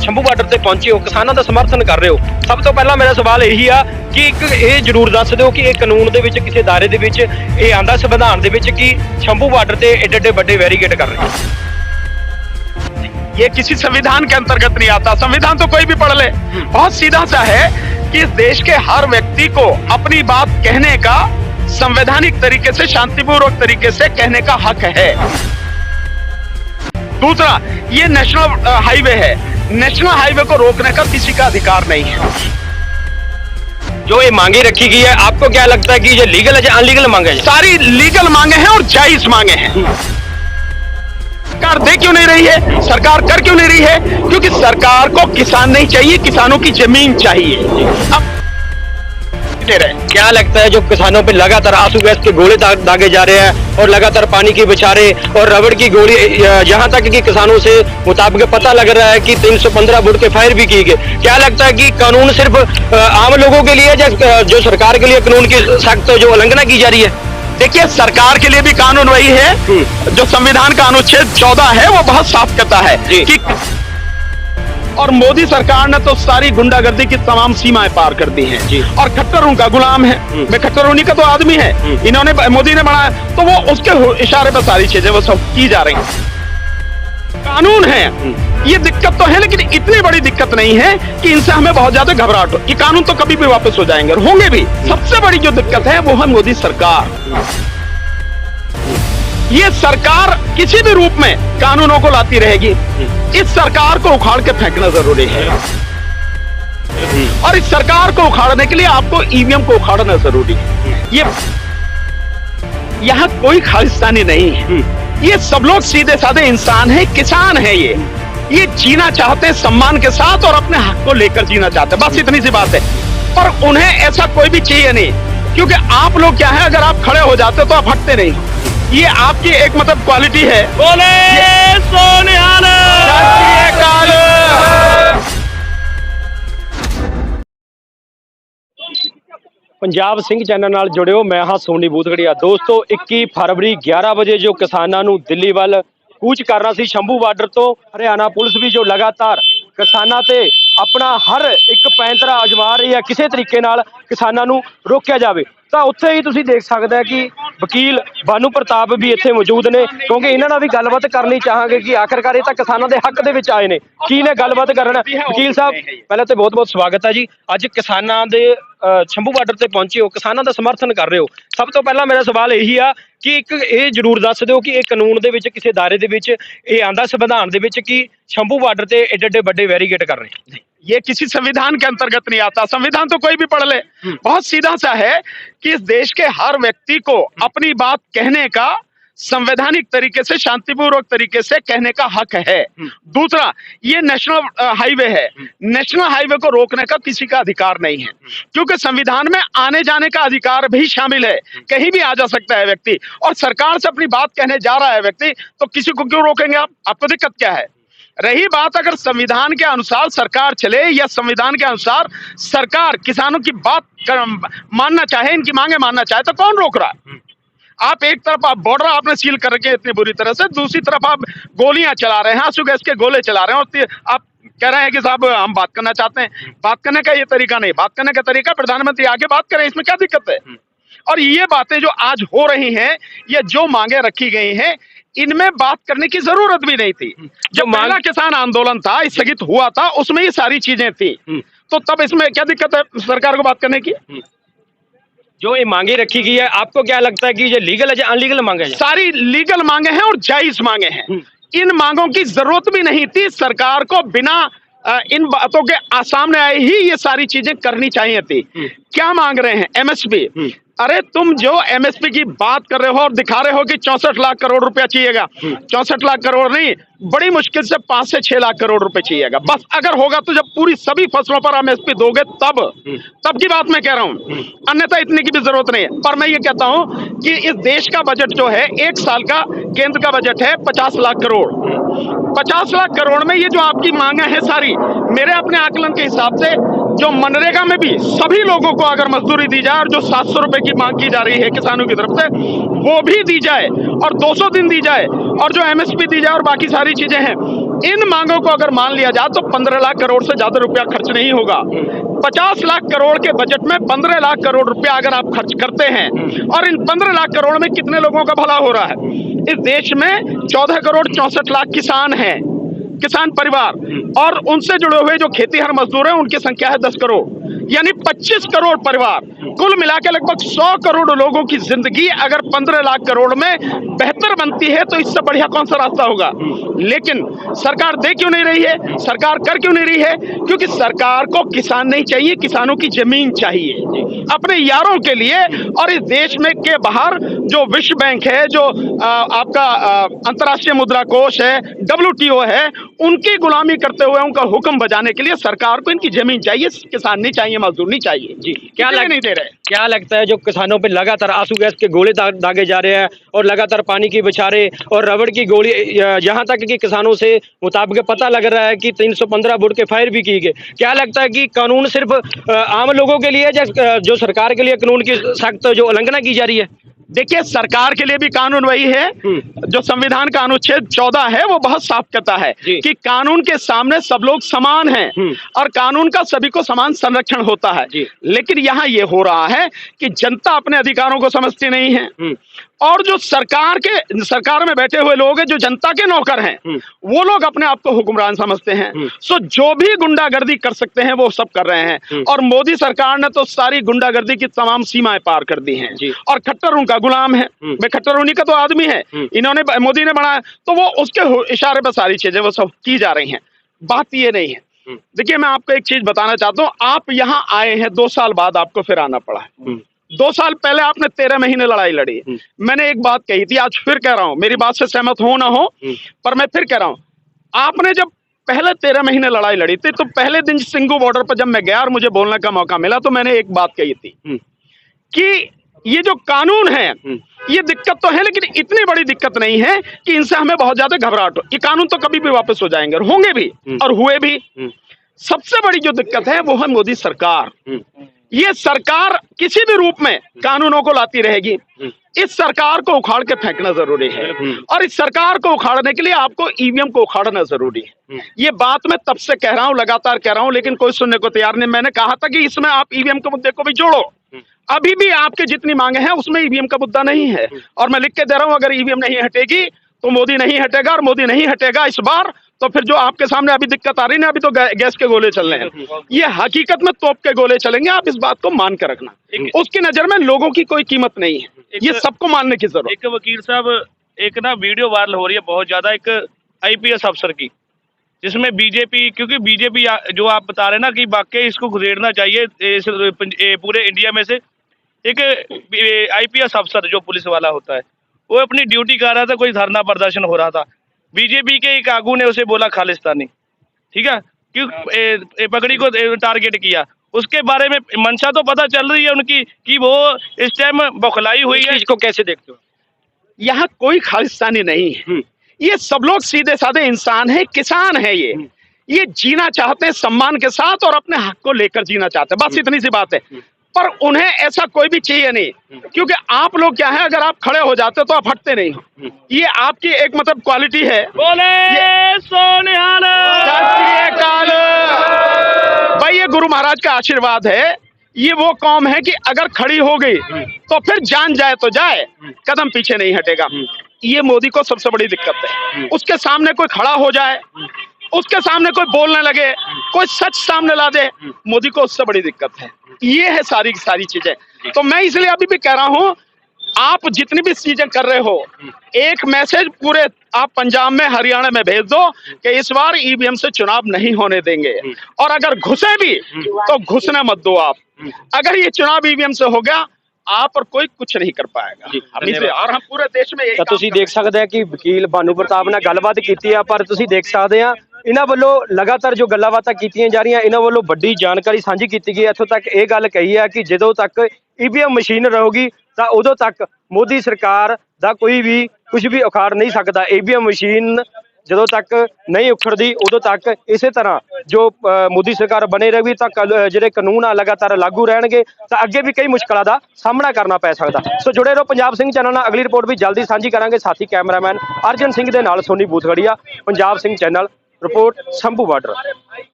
Shambhu border ਤੇ ਪਹੁੰਚੇ ਹੋ, ਕਿਸਾਨਾਂ ਦਾ ਸਮਰਥਨ ਕਰ ਰਹੇ ਹੋ। ਸਭ ਤੋਂ ਪਹਿਲਾਂ ਮੇਰਾ ਸਵਾਲ ਇਹੀ ਆ ਕਿ ਇੱਕ ਇਹ ਜ਼ਰੂਰ ਦੱਸ ਦਿਓ ਕਿ ਇਹ ਕਾਨੂੰਨ ਦੇ ਵਿੱਚ ਕਿਸੇ ਦਾਇਰੇ ਦੇ ਵਿੱਚ ਇਹ ਆਂਦਾ ਸੰਵਿਧਾਨ ਦੇ ਵਿੱਚ ਕਿ शंभू बार्डर ਤੇ ਏਡੇ ਵੱਡੇ बैरिकेड कर रहे हैं। ये किसी संविधान के अंतर्गत नहीं आता। संविधान तो कोई भी पढ़ ले, बहुत सीधा सा है कि इस देश के हर व्यक्ति को अपनी बात कहने का संवैधानिक तरीके से, शांतिपूर्वक तरीके से कहने का हक है। दूसरा, ये नेशनल हाईवे है, नेशनल हाईवे को रोकने का किसी का अधिकार नहीं है। जो ये मांगे रखी गई है, आपको क्या लगता है कि ये लीगल है या अनलीगल मांगे है? सारी लीगल मांगे हैं और जायज मांगे हैं। सरकार दे क्यों नहीं रही है, सरकार कर क्यों नहीं रही है? क्योंकि सरकार को किसान नहीं चाहिए, किसानों की जमीन चाहिए। अब क्या लगता है जो किसानों पे लगातार आंसू गैस के गोले दागे जा रहे हैं और लगातार पानी की बौछारें और रबड़ की गोली, यहाँ तक कि किसानों से मुताबिक पता लग रहा है कि 315 बुट के फायर भी किए गए। क्या लगता है कि कानून सिर्फ आम लोगों के लिए या जो सरकार के लिए कानून की सख्त जो उल्लंघना की जा रही है? देखिए, सरकार के लिए भी कानून वही है जो संविधान का अनुच्छेद 14 है, वो बहुत साफ कहता है कि और मोदी सरकार ने तो सारी गुंडागर्दी की तमाम सीमाएं पार कर दी हैं और खट्टर उनका गुलाम है। मैं खट्टर उन्हीं का तो आदमी है, इन्होंने मोदी ने बनाया तो वो उसके इशारे पर सारी चीजें वो सब की जा रही हैं। कानून है, ये दिक्कत तो है, लेकिन इतनी बड़ी दिक्कत नहीं है कि इनसे हमें बहुत ज्यादा घबराहट हो। ये कानून तो कभी भी वापस हो जाएंगे और होंगे भी। सबसे बड़ी जो दिक्कत है वो है मोदी सरकार। ये सरकार किसी भी रूप में कानूनों को लाती रहेगी। इस सरकार को उखाड़ के फेंकना जरूरी है और इस सरकार को उखाड़ने के लिए आपको ईवीएम को उखाड़ना जरूरी है। ये यहाँ कोई खालिस्तानी नहीं है, ये सब लोग सीधे साधे इंसान हैं, किसान हैं। ये जीना चाहते हैं सम्मान के साथ और अपने हक को लेकर जीना चाहते हैं, बस इतनी सी बात है। और उन्हें ऐसा कोई भी चाहिए नहीं, क्योंकि आप लोग क्या है, अगर आप खड़े हो जाते तो आप हटते नहीं। ये आपकी एक मतलब क्वालिटी है। बोले सोनिहाल। पंजाब सिंह चैनल नाल जुड़ियो, मैं हाँ सोनी बूथगड़िया। दोस्तों 21 फरवरी 11 बजे जो किसानों नूं दिल्ली वाल कूच करना सी शंभू बार्डर तो हरियाणा पुलिस भी जो लगातार किसानों ते अपना हर एक पैंतरा आजमा रही है, किसी तरीके नाल किसानों नूं रोकिया जाए। तो उत्थे ही तुसीं देख सकते हैं कि वकील भानु प्रताप भी इत्थे मौजूद ने, क्योंकि इन्हां नाल भी गलबात करनी चाहांगे कि आखिरकार ये तां किसानों के हक दे विच आए ने, की ने गलबात करना। वकील साहब पहले तो बहुत बहुत स्वागत है जी। अज किसानों के शंभू बार्डर ते पहुंचे हो, किसानों का समर्थन कर रहे हो। सब तो पहला मेरा सवाल यही आ कि एक ये जरूर दस दो कि कानून दे विच किसी दायरे दे विच ये आंदा संविधान दे विच कि शंभू बार्डर ते ਏਡੇ ਵੱਡੇ बैरिकेड कर रहे हैं। ये किसी संविधान के अंतर्गत नहीं आता। संविधान तो कोई भी पढ़ ले, बहुत सीधा सा है कि इस देश के हर व्यक्ति को अपनी बात कहने का संवैधानिक तरीके से, शांतिपूर्वक तरीके से कहने का हक है। दूसरा, ये नेशनल हाईवे है, नेशनल हाईवे को रोकने का किसी का अधिकार नहीं है, क्योंकि संविधान में आने जाने का अधिकार भी शामिल है। कहीं भी आ जा सकता है व्यक्ति, और सरकार से अपनी बात कहने जा रहा है व्यक्ति, तो किसी को क्यों रोकेंगे आप? आपको दिक्कत क्या है? रही बात अगर संविधान के अनुसार सरकार चले या संविधान के अनुसार सरकार किसानों की बात मानना चाहे, इनकी मांगे मानना चाहे, तो कौन रोक रहा है? आप एक तरफ आप बॉर्डर आपने सील कर रखे इतनी बुरी तरह से, दूसरी तरफ आप गोलियां चला रहे हैं, आंसू गैस के गोले चला रहे हैं, और आप कह रहे हैं कि साहब हम बात करना चाहते हैं। बात करने का ये तरीका नहीं, बात करने का तरीका प्रधानमंत्री आगे बात करें, इसमें क्या दिक्कत है? और ये बातें जो आज हो रही हैं, ये जो मांगे रखी गई हैं, इनमें बात करने की जरूरत भी नहीं थी। जो पहला किसान आंदोलन था, स्थगित हुआ था, उसमें ये सारी चीजें थी, तो तब इसमें क्या दिक्कत है सरकार को बात करने की? जो ये मांगे रखी गई है, आपको क्या लगता है कि ये लीगल है या अनलीगल मांगे है? सारी लीगल मांगे हैं और जायज मांगे हैं। इन मांगों की जरूरत भी नहीं थी। सरकार को बिना इन बातों के सामने आए ही ये सारी चीजें करनी चाहिए थी। क्या मांग रहे हैं? एमएसपी। अरे तुम जो एमएसपी की बात कर रहे हो और दिखा रहे हो कि 64 लाख करोड़ रुपया चाहिएगा, 64 लाख करोड़ नहीं, बड़ी मुश्किल से 5 से 6 लाख करोड़ रुपए चाहिएगा बस। अगर होगा तो जब पूरी सभी फसलों पर एमएसपी दोगे तब की बात मैं कह रहा हूं, अन्यथा इतने की भी जरूरत नहीं है। पर मैं ये कहता हूं कि इस देश का बजट जो है, एक साल का केंद्र का बजट है 50 लाख करोड़। 50 लाख करोड़ में ये जो आपकी मांगे हैं सारी, मेरे अपने आकलन के हिसाब से जो मनरेगा में भी सभी लोगों को अगर मजदूरी दी जाए और जो 700 रुपए की मांग की जा रही है किसानों की तरफ से वो भी दी जाए और 200 दिन दी जाए और जो एमएसपी दी जाए और बाकी सारी सारी चीजें हैं। इन मांगों को अगर मान लिया जाए तो 15 लाख करोड़ से ज्यादा रुपया खर्च नहीं होगा। 50 लाख करोड़ के बजट में 15 लाख करोड़ रुपया अगर आप खर्च करते हैं, और इन 15 लाख करोड़ में कितने लोगों का भला हो रहा है? इस देश में 14 करोड़ 64 लाख किसान हैं, किसान परिवार, और उनसे जुड़े हुए जो खेतीहर मजदूर हैं उनकी संख्या है 10 करोड़, यानी 25 करोड़ परिवार। कुल मिलाकर लगभग 100 करोड़ लोगों की जिंदगी अगर 15 लाख करोड़ में बेहतर बनती है तो इससे बढ़िया कौन सा रास्ता होगा? लेकिन सरकार दे क्यों नहीं रही है, सरकार कर क्यों नहीं रही है? क्योंकि सरकार को किसान नहीं चाहिए, किसानों की जमीन चाहिए अपने यारों के लिए। और इस देश में के बाहर जो विश्व बैंक है, जो आपका अंतर्राष्ट्रीय मुद्रा कोष है, WTO है, उनकी गुलामी करते हुए उनका हुक्म बजाने के लिए सरकार को इनकी जमीन चाहिए, किसान नहीं चाहिए, मजदूर नहीं चाहिए। जी, क्या नहीं दे रहे? क्या लगता है जो किसानों पे लगातार आंसू गैस के गोले दागे जा रहे हैं और लगातार पानी की बौछारें और रबड़ की गोली, यहाँ तक कि किसानों से मुताबिक पता लग रहा है कि 315 बोर्ड के फायर भी किए गए, क्या लगता है कि कानून सिर्फ आम लोगों के लिए जो सरकार के लिए कानून की सख्त जो उल्लंघना की जा रही है? देखिए, सरकार के लिए भी कानून वही है जो संविधान का अनुच्छेद 14 है, वो बहुत साफ कहता है कि कानून के सामने सब लोग समान हैं और कानून का सभी को समान संरक्षण होता है। लेकिन यहाँ ये हो रहा है कि जनता अपने अधिकारों को समझती नहीं है, और जो सरकार में बैठे हुए लोग हैं, जो जनता के नौकर हैं, वो लोग अपने आप को हुक्मरान समझते हैं। सो जो भी गुंडागर्दी कर सकते हैं वो सब कर रहे हैं, और मोदी सरकार ने तो सारी गुंडागर्दी की तमाम सीमाएं पार कर दी हैं, और खट्टर उनका गुलाम है। भाई, खट्टर उन्हीं का तो आदमी है, मोदी ने बनाया, तो वो उसके इशारे पर सारी चीजें वो सब की जा रही हैं। बात ये नहीं है। देखिए, मैं आपको एक चीज बताना चाहता हूँ, आप यहाँ आए हैं 2 साल बाद, आपको फिर आना पड़ा है। 2 साल पहले आपने 13 महीने लड़ाई लड़ी। मैंने एक बात कही थी, आज फिर कह रहा हूं, मेरी बात से सहमत हो ना हो, पर मैं फिर कह रहा हूं, आपने जब पहले 13 महीने लड़ाई लड़ी थी तो पहले दिन सिंगू बॉर्डर पर जब मैं गया और मुझे बोलने का मौका मिला तो मैंने एक बात कही थी कि ये जो कानून है, ये दिक्कत तो है, लेकिन इतनी बड़ी दिक्कत नहीं है कि इनसे हमें बहुत ज्यादा घबराहट हो। ये कानून तो कभी भी वापस हो जाएंगे, और होंगे भी, और हुए भी। सबसे बड़ी जो दिक्कत है वो है मोदी सरकार। ये सरकार किसी भी रूप में कानूनों को लाती रहेगी। इस सरकार को उखाड़ के फेंकना जरूरी है, और इस सरकार को उखाड़ने के लिए आपको ईवीएम को उखाड़ना जरूरी है। ये बात मैं तब से कह रहा हूं, लगातार कह रहा हूं, लेकिन कोई सुनने को तैयार नहीं। मैंने कहा था कि इसमें आप ईवीएम के मुद्दे को भी जोड़ो। अभी भी आपके जितनी मांगे हैं उसमें ईवीएम का मुद्दा नहीं है, और मैं लिख के दे रहा हूं, अगर ईवीएम नहीं हटेगी तो मोदी नहीं हटेगा, और मोदी नहीं हटेगा इस बार तो फिर जो आपके सामने अभी दिक्कत आ रही है ना, अभी तो गैस के गोले चल रहे हैं, ये हकीकत में तोप के गोले चलेंगे। आप इस बात को मान कर रखना। उसकी नजर में लोगों की कोई कीमत नहीं है, ये सबको मानने की जरूरत। एक वकील साहब, एक ना वीडियो वायरल हो रही है बहुत ज्यादा, एक IPS अफसर की, जिसमें बीजेपी, क्योंकि बीजेपी जो आप बता रहे हैं ना कि वाकई इसको घुसेड़ना चाहिए पूरे इंडिया में से, एक IPS अफसर जो पुलिस वाला होता है, वो अपनी ड्यूटी कर रहा था, कोई धरना प्रदर्शन हो रहा था, बीजेपी के एक आगू ने उसे बोला खालिस्तानी, ठीक है, क्यों पगड़ी को टारगेट किया। उसके बारे में मंशा तो पता चल रही है उनकी कि वो इस टाइम बौखलाई हुई है। इसको कैसे देखते हो? यहाँ कोई खालिस्तानी नहीं है, ये सब लोग सीधे साधे इंसान है, किसान है। ये जीना चाहते हैं सम्मान के साथ और अपने हक को लेकर जीना चाहते हैं, बस इतनी सी बात है। पर उन्हें ऐसा कोई भी चाहिए नहीं, क्योंकि आप लोग क्या है, अगर आप खड़े हो जाते तो आप हटते नहीं हो। ये आपकी एक मतलब क्वालिटी है। बोले सोनिहाल। भाई, ये गुरु महाराज का आशीर्वाद है। ये वो कौम है कि अगर खड़ी हो गई तो फिर जान जाए तो जाए, कदम पीछे नहीं हटेगा। ये मोदी को सबसे बड़ी दिक्कत है। उसके सामने कोई खड़ा हो जाए, उसके सामने कोई बोलने लगे, कोई सच सामने ला दे, मोदी को उससे बड़ी दिक्कत है। ये है सारी की सारी चीजें। तो मैं इसलिए अभी भी कह रहा हूं, आप जितनी भी चीजें कर रहे हो, एक मैसेज पूरे आप पंजाब में, हरियाणा में भेज दो कि इस बार ईवीएम से चुनाव नहीं होने देंगे, और अगर घुसे भी तो घुसने मत दो आप। अगर ये चुनाव ईवीएम से हो गया, आप और कोई कुछ नहीं कर पाएगा। और हम पूरे देश में ਤਾਂ ਤੁਸੀਂ ਦੇਖ ਸਕਦੇ ਆ ਕਿ ਵਕੀਲ ਭਾਨੂ ਪ੍ਰਤਾਪ ਨਾਲ ਗੱਲਬਾਤ ਕੀਤੀ ਆ, ਪਰ ਤੁਸੀਂ ਦੇਖ ਸਕਦੇ ਆ ਇਹਨਾਂ ਵੱਲੋਂ ਲਗਾਤਾਰ ਜੋ ਗੱਲਾਂ ਬਾਤਾਂ ਕੀਤੀਆਂ ਜਾ ਰਹੀਆਂ, ਇਹਨਾਂ ਵੱਲੋਂ ਵੱਡੀ ਜਾਣਕਾਰੀ ਸਾਂਝੀ ਕੀਤੀ ਗਈ। ਇੱਥੋਂ ਤੱਕ ਇਹ ਗੱਲ ਕਹੀ ਹੈ ਕਿ ਜਦੋਂ ਤੱਕ ਈਵੀਐਮ ਮਸ਼ੀਨ ਰਹੂਗੀ ਤਾਂ ਉਦੋਂ ਤੱਕ ਮੋਦੀ ਸਰਕਾਰ ਦਾ ਕੋਈ ਵੀ ਕੁਝ ਵੀ ਉਖਾੜ ਨਹੀਂ ਸਕਦਾ। ਈਵੀਐਮ ਮਸ਼ੀਨ ਜਦੋਂ ਤੱਕ ਨਹੀਂ ਉਖੜਦੀ ਉਦੋਂ ਤੱਕ ਇਸੇ ਤਰ੍ਹਾਂ ਜੋ ਮੋਦੀ ਸਰਕਾਰ ਬਣੇ ਰਹੇਗੀ ਤਾਂ ਜਿਹੜੇ ਕਾਨੂੰਨ ਆ ਲਗਾਤਾਰ ਲਾਗੂ ਰਹਿਣਗੇ ਤਾਂ ਅੱਗੇ ਵੀ ਕਈ ਮੁਸ਼ਕਲਾਂ ਦਾ ਸਾਹਮਣਾ ਕਰਨਾ ਪੈ ਸਕਦਾ। ਸੋ ਜੁੜੇ ਰਹੋ ਪੰਜਾਬ ਸਿੰਘ ਚੈਨਲ ਨਾਲ, ਅਗਲੀ ਰਿਪੋਰਟ ਵੀ ਜਲਦੀ ਸਾਂਝੀ ਕਰਾਂਗੇ। ਸਾਥੀ ਕੈਮਰਾਮੈਨ ਅਰਜਨ ਸਿੰਘ ਦੇ ਨਾਲ Soni Boothgarhia, Punjab Singh channel, report Shambhu border.